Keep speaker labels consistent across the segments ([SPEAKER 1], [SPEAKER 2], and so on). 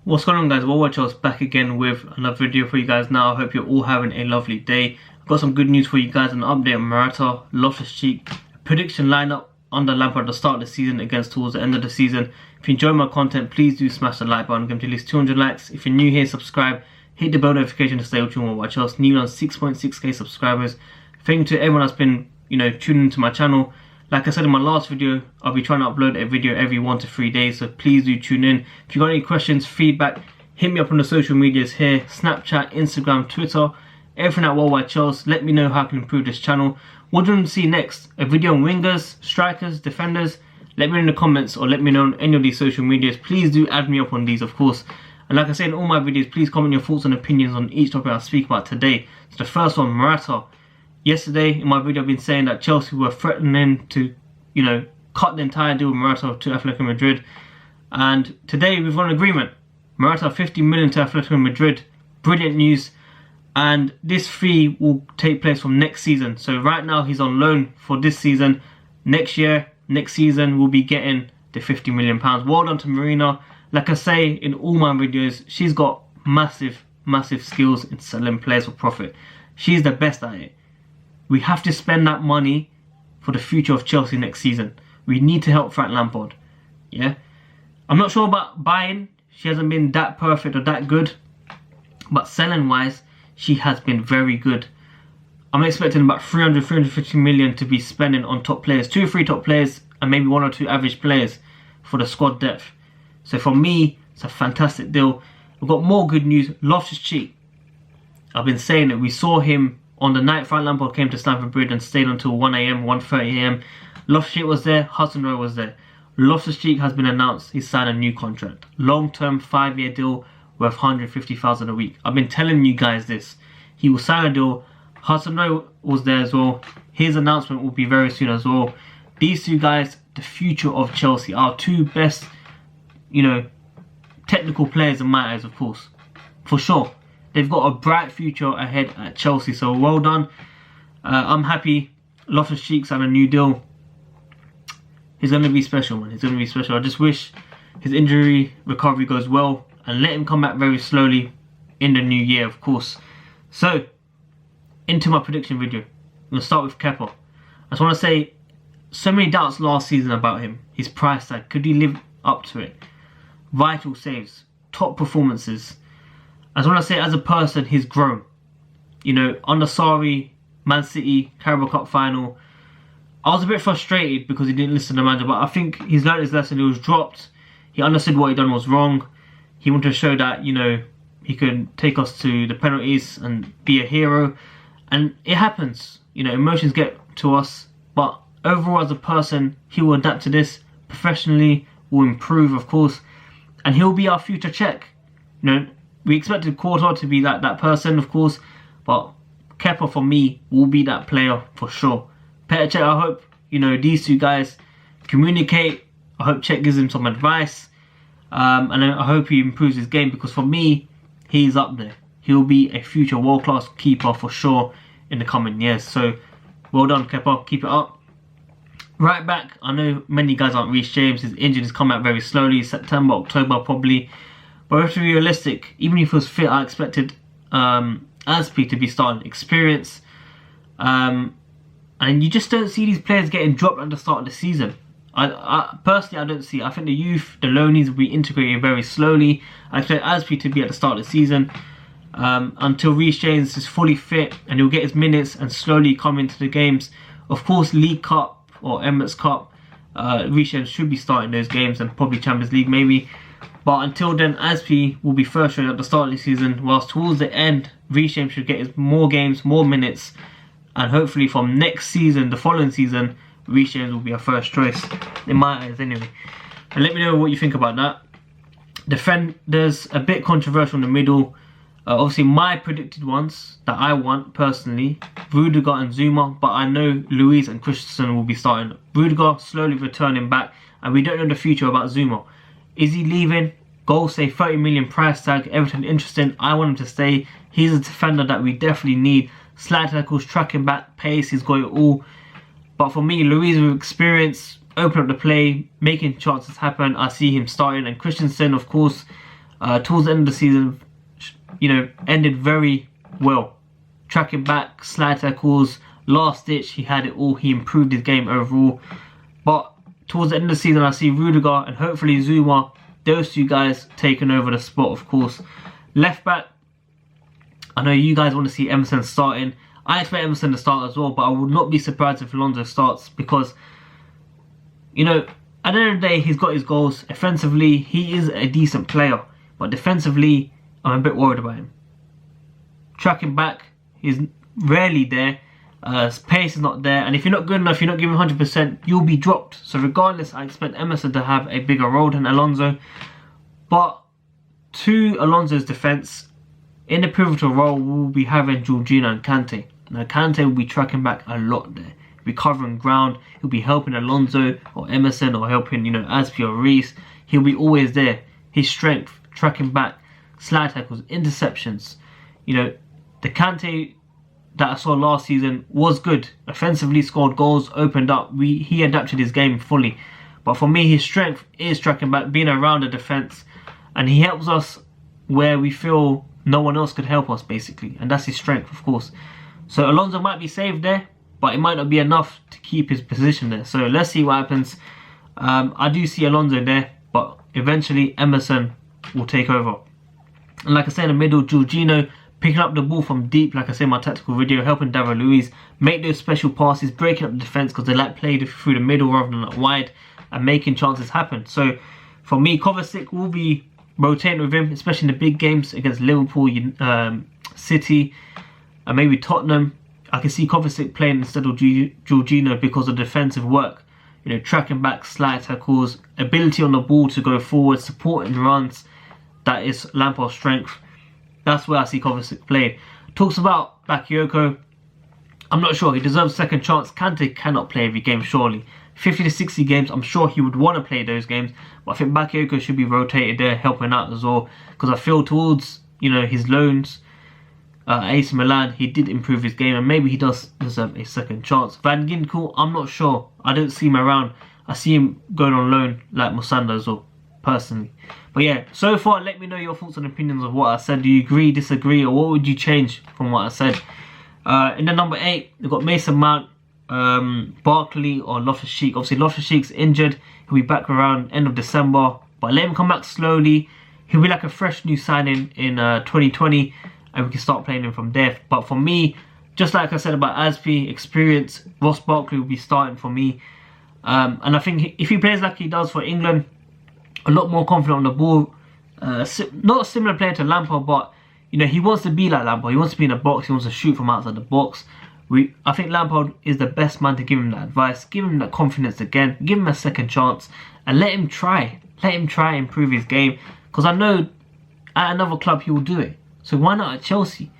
[SPEAKER 1] What's going on, guys? Well, back again with another video for you guys now. I hope you're all having a lovely day. I've got some good news for you guys, an update on Morata, Loftus-Cheek, prediction lineup under Lampard at the start of the season against towards the end of the season. If you enjoy my content, please do smash the like button, get to at least 200 likes. If you're new here, subscribe, hit the bell notification to stay up to watch us. New on 6.6k subscribers. Thank you to everyone that's been, tuning into my channel. Like I said in my last video, I'll be trying to upload a video every 1 to 3 days, so please do tune in. If you got any questions, feedback, hit me up on the social medias here, Snapchat, Instagram, Twitter, everything at Worldwide Chelsea. Let me know how I can improve this channel. What do you want to see next? A video on wingers, strikers, defenders? Let me know in the comments or let me know on any of these social medias. Please do add me up on these, of course. And like I say in all my videos, please comment your thoughts and opinions on each topic I speak about today. So the first one, Morata. Yesterday in my video I've been saying that Chelsea were threatening to, cut the entire deal with Morata to Atletico Madrid. And today we've got an agreement. Morata 50 million to Atletico Madrid. Brilliant news. And this fee will take place from next season. So right now he's on loan for this season. Next season we'll be getting the 50 million pounds. Well done to Marina. Like I say in all my videos, she's got massive skills in selling players for profit. She's the best at it. We have to spend that money for the future of Chelsea next season. We need to help Frank Lampard. Yeah, I'm not sure about buying. She hasn't been that perfect or that good. But selling wise, she has been very good. I'm expecting about 350 million to be spending on top players. 2 or 3 top players and maybe 1 or 2 average players for the squad depth. So for me, it's a fantastic deal. We've got more good news. Loftus-Cheek. I've been saying it. We saw him on the night Frank Lampard came to Stamford Bridge and stayed until 1 AM, 1:30 AM. Loftus-Cheek was there, HUDSON-ODOI was there. Loftus-Cheek has been announced he's signed a new contract. Long-term 5-year deal worth 150,000 a week. I've been telling you guys this. He will sign a deal. HUDSON-ODOI was there as well. His announcement will be very soon as well. These two guys, the future of Chelsea, are 2 best, technical players in my eyes, of course. For sure. They've got a bright future ahead at Chelsea, so well done. I'm happy. Loftus-Cheek's on a new deal. He's going to be special, man. He's going to be special. I just wish his injury recovery goes well and let him come back very slowly in the new year, of course. So, into my prediction video. I'm going to start with Kepa. I just want to say, so many doubts last season about him. His price tag. Could he live up to it? Vital saves. Top performances. I just want to say, as a person, he's grown. Under Sarri, Man City, Carabao Cup final, I was a bit frustrated because he didn't listen to the manager, but I think he's learned his lesson. He was dropped. He understood what he done was wrong. He wanted to show that, he could take us to the penalties and be a hero. And it happens. Emotions get to us. But overall, as a person, he will adapt to this. Professionally, will improve, of course. And he'll be our future check. We expected Quarter to be that person, of course, but Kepa for me will be that player for sure. Petr Cech, I hope these 2 guys communicate. I hope Cech gives him some advice, and I hope he improves his game, because for me, he's up there. He'll be a future world-class keeper for sure in the coming years. So well done, Kepa. Keep it up. Right back, I know many guys aren't Reece James. His injury has come out very slowly. September, October probably. But we have to be realistic. Even if he was fit, I expected Azpi to be starting. Experience. And you just don't see these players getting dropped at the start of the season. I personally, I don't see it. I think the youth, the loanies will be integrated very slowly. I expect Azpi to be at the start of the season. Until Reece James is fully fit and he'll get his minutes and slowly come into the games. Of course, League Cup or Emirates Cup, Reece James should be starting those games, and probably Champions League maybe. But until then, Azpi will be first rate at the start of the season, whilst towards the end, Reece James should get more games, more minutes, and hopefully from next season, the following season, Reece James will be our first choice, in my eyes anyway. And let me know what you think about that. Defenders, a bit controversial in the middle. Obviously, my predicted ones that I want personally, Rudiger and Zuma, but I know Luiz and Christensen will be starting. Rudiger slowly returning back, and we don't know the future about Zuma. Is he leaving? Goal say 30 million price tag. Everything interesting. I want him to stay. He's a defender that we definitely need. Slide tackles, tracking back, pace. He's got it all. But for me, Luiz with experience, open up the play, making chances happen. I see him starting. And Christensen, of course, Towards the end of the season, you know, ended very well. Tracking back, slide tackles, last ditch, he had it all. He improved his game overall. But towards the end of the season, I see Rudiger and hopefully Zuma, those two guys taking over the spot, of course. Left back, I know you guys want to see Emerson starting. I expect Emerson to start as well, but I would not be surprised if Alonso starts because, you know, at the end of the day, he's got his goals. Offensively, he is a decent player, but defensively, I'm a bit worried about him. Tracking back, he's rarely there. His pace is not there, and if you're not good enough, you're not giving 100%, you'll be dropped. So regardless, I expect Emerson to have a bigger role than Alonso. But to Alonso's defence, in the pivotal role, we'll be having Jorginho and Kante. Now Kante will be tracking back a lot there. He'll be covering ground, he'll be helping Alonso or Emerson or helping, you know, Aspi or Reece. He'll be always there. His strength, tracking back, slide tackles, interceptions. You know, the Kante that I saw last season was good. Offensively scored goals, opened up. He adapted his game fully. But for me, his strength is tracking back, being around the defence. And he helps us where we feel no one else could help us, basically. And that's his strength, of course. So Alonso might be saved there, but it might not be enough to keep his position there. So let's see what happens. I do see Alonso there, but eventually Emerson will take over. And like I said, in the middle, Jorginho picking up the ball from deep, like I said in my tactical video, helping David Luiz make those special passes, breaking up the defence because they like played through the middle rather than like wide and making chances happen. So for me, Kovacic will be rotating with him, especially in the big games against Liverpool, City, and maybe Tottenham. I can see Kovacic playing instead of Jorginho because of defensive work. You know, tracking back, slide tackles, ability on the ball to go forward, supporting runs. That is Lampard's strength. That's where I see Kovacic playing. Talks about Bakayoko. I'm not sure. He deserves a second chance. Kante cannot play every game, surely. 50 to 60 games, I'm sure he would want to play those games. But I think Bakayoko should be rotated there, helping out as well. Because I feel towards, you know, his loans, AC Milan, he did improve his game. And maybe he does deserve a second chance. Van Ginkel, I'm not sure. I don't see him around. I see him going on loan like Musanda as well, personally. But yeah, so far, let me know your thoughts and opinions of what I said. Do you agree, disagree, or what would you change from what I said? In the number 8, we've got Mason Mount, Barkley, or Loftus-Cheek. Obviously, Loftus-Cheek's injured. He'll be back around end of December. But let him come back slowly. He'll be like a fresh new signing in 2020. And we can start playing him from there. But for me, just like I said about Aspi, experience, Ross Barkley will be starting for me. And I think if he plays like he does for England, a lot more confident on the ball. Not a similar player to Lampard, but you know, he wants to be like Lampard. He wants to be in the box. He wants to shoot from outside the box. I think Lampard is the best man to give him that advice, give him that confidence again, give him a second chance, and let him try. Let him try and improve his game. Because I know at another club he will do it. So why not at Chelsea?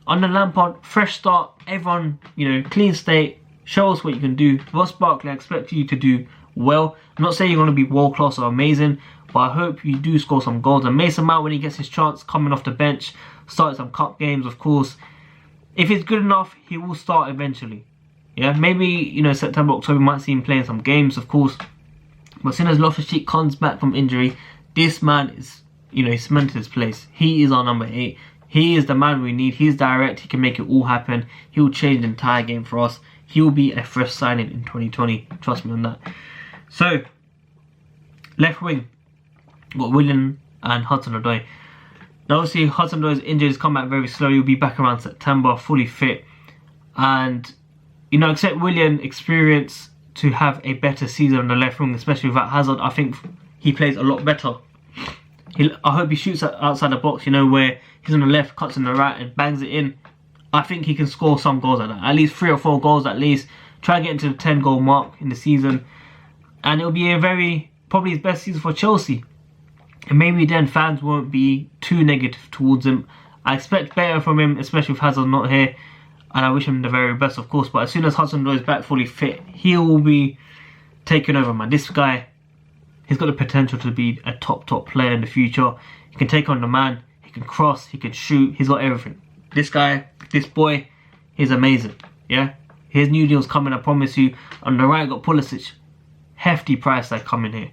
[SPEAKER 1] Under Lampard, fresh start, everyone, you know, clean slate. Show us what you can do. Ross Barkley, I expect you to do well. I'm not saying you're going to be world class or amazing, but I hope you do score some goals. And Mason Mount, when he gets his chance, coming off the bench, starting some cup games, of course. If it's good enough, he will start eventually. Yeah, maybe, you know, September, October, we might see him playing some games, of course. But as soon as Loftus-Cheek comes back from injury, this man is, you know, he's cemented his place. He is our number 8. He is the man we need. He's direct. He can make it all happen. He will change the entire game for us. He will be a fresh signing in 2020. Trust me on that. So, left wing, got Willian and HUDSON-ODOI. Now obviously HUDSON-ODOI's injuries come back very slowly. He'll be back around September, fully fit. And, you know, except Willian experience to have a better season on the left wing, especially without Hazard, I think he plays a lot better. I hope he shoots outside the box, you know, where he's on the left, cuts on the right and bangs it in. I think he can score some goals like that. At least 3 or 4 goals at least. Try and get into the 10 goal mark in the season. And it'll be probably his best season for Chelsea. And maybe then fans won't be too negative towards him. I expect better from him, especially with Hazard not here. And I wish him the very best, of course. But as soon as HUDSON-ODOI is back fully fit, he will be taking over, man. This guy, he's got the potential to be a top player in the future. He can take on the man. He can cross. He can shoot. He's got everything. This guy, this boy, he's amazing. Yeah? His new deal's coming, I promise you. On the right, got Pulisic. Hefty price tag coming here.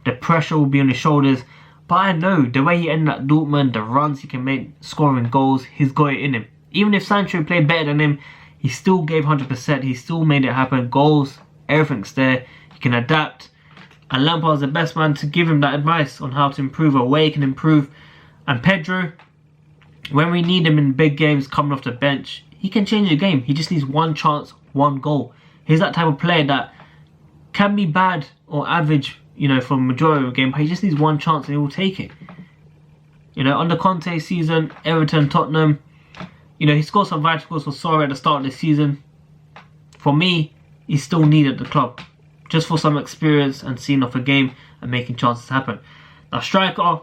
[SPEAKER 1] The pressure will be on his shoulders. But I know the way he ended at Dortmund, the runs he can make, scoring goals, he's got it in him. Even if Sancho played better than him, he still gave 100%. He still made it happen. Goals, everything's there. He can adapt. And Lampard's the best man to give him that advice on how to improve or where he can improve. And Pedro, when we need him in big games coming off the bench, he can change the game. He just needs one chance, one goal. He's that type of player that can be bad or average, you know, for the majority of the game, but he just needs one chance and he will take it. You know, under Conte's season, Everton, Tottenham, you know, he scored some vital goals for Sorry at the start of the season. For me, he's still needed at the club, just for some experience and seeing off a game and making chances happen. Now, striker,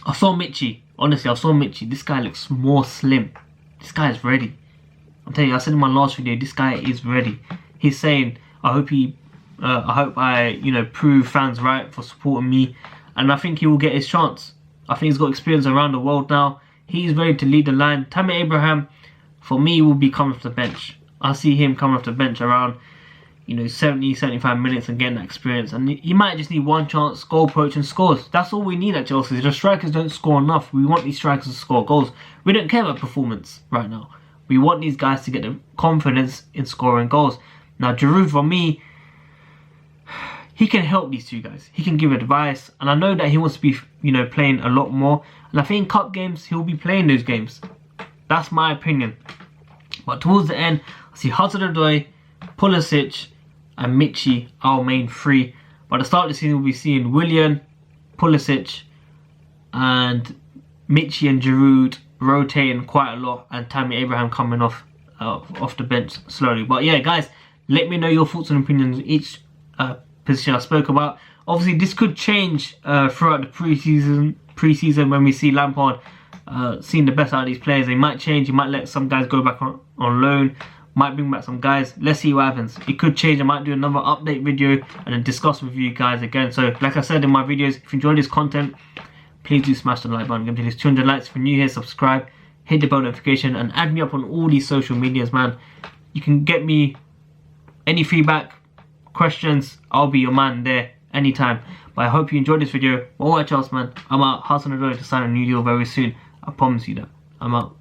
[SPEAKER 1] I saw Michy. Honestly, I saw Michy. This guy looks more slim. This guy is ready. I'm telling you, I said in my last video, this guy is ready. He's saying, I hope I, you know, prove fans right for supporting me, and I think he will get his chance. I think he's got experience around the world now. He's ready to lead the line. Tammy Abraham, for me, will be coming off the bench. I see him coming off the bench around, you know, 70, 75 minutes and getting that experience. And he might just need one chance, goal approach and scores. That's all we need at Chelsea. The strikers don't score enough. We want these strikers to score goals. We don't care about performance right now. We want these guys to get the confidence in scoring goals. Now, Giroud, for me, he can help these two guys. He can give advice. And I know that he wants to be, you know, playing a lot more. And I think in cup games, he'll be playing those games. That's my opinion. But towards the end, I see HUDSON-ODOI, Pulisic, and Michy, our main three. By the start of the season, we'll be seeing Willian, Pulisic, and Michy and Giroud rotating quite a lot, and Tammy Abraham coming off the bench slowly. But yeah, guys, let me know your thoughts and opinions on each position I spoke about. Obviously, this could change throughout the pre-season when we see Lampard seeing the best out of these players. They might change. He might let some guys go back on loan. Might bring back some guys. Let's see what happens. It could change. I might do another update video and then discuss with you guys again. So, like I said in my videos, if you enjoyed this content, please do smash the like button. Give me at least 200 likes. If you're new here, subscribe, hit the bell notification, and add me up on all these social medias, man. You can get me any feedback, questions. I'll be your man there anytime. But I hope you enjoyed this video. Alright, Charles, man. I'm out. HUDSON-ODOI to sign a new deal very soon. I promise you that. I'm out.